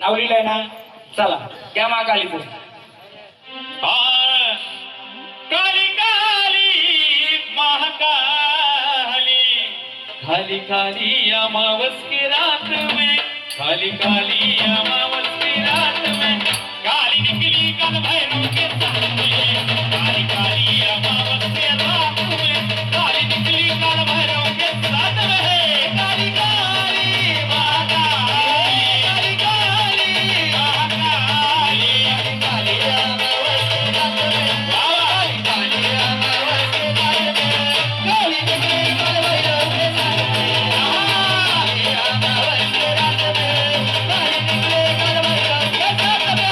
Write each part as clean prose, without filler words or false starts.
आवडीला आहे ना? चला त्या महाकाली काली काली महाकाली खाली खाली अमावस की रात में खाली खाली अमावस की रात में काली निकली कल भैरव के साथ में काली काली अमावस की रात में काली निकली कल भैरव के साथ में काली काली महाकाली काली काली महाकाली काली अमावस की रात में काली काली अमावस की रात में काली निकली कल भैरव के साथ में काली अमावस की रात में काली निकली कल भैरव के साथ में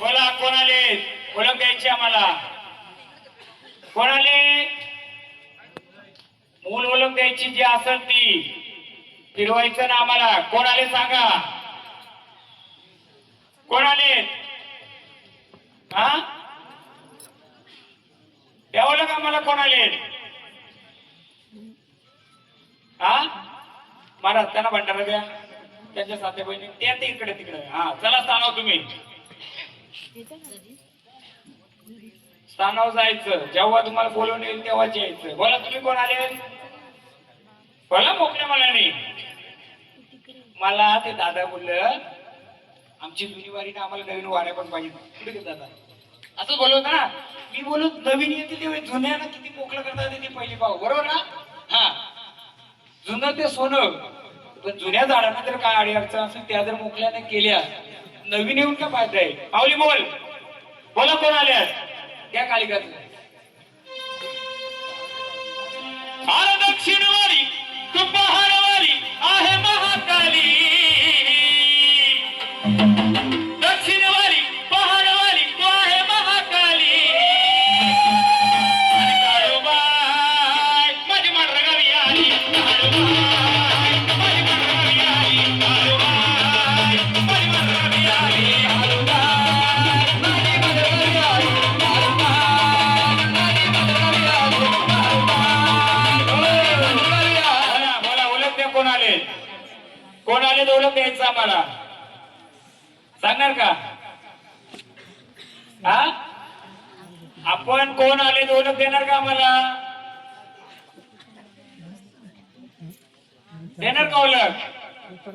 बोला कोणाले ओळख द्यायची आम्हाला कोणाले मूल ओळख द्यायची जी असेल ती फिरवायचं ना आम्हाला कोणाले सांगा कोणाले हा त्या ओळख आम्हाला कोणाले हा मला त्यांना भंडारा द्या त्यांच्या साथी बहिणी त्या ते इकडे तिकडे हा चला स्थानावर तुम्ही स्थानावर जायचं जेव्हा तुम्हाला बोलवून येईल तेव्हाच यायचं बोला तुम्ही कोण आले बोला मोकळ्या मनाने मला ते दादा बोललं आमची जुनी वारी ना आम्हाला नवीन वाऱ्या पण पाहिजे कुठे गेला दादा असं बोलवत ना मी बोलत नवीन येते ते जुन्याला किती मोकळं करता येते ते पहिली पाहू बरोबर ना हा जुनं ते सोनं पण जुन्या झाडांना जर काय अडी अडचण असेल त्या जर मोकळ्याने केल्या नवीन येऊन का फायदा आहे पावली बोल बोला कोण आल्या त्या कालिकाच दक्षिणवारी तू पहाडवारी आहे महाकाली दक्षिणवारी पहाडवारी तू आहे महाकाली आणि काळूबाई माझी मांडरगावी आली काळूबाई माझी मांडरगावी आली काळूबाई माझी मांडरगावी आली काळूबाई माझी मांडरगावी आली कोण आले ओळख द्यायचं आम्हाला सांगणार का हा आपण कोण आले ओळख देणार का आम्हाला देणार का ओळख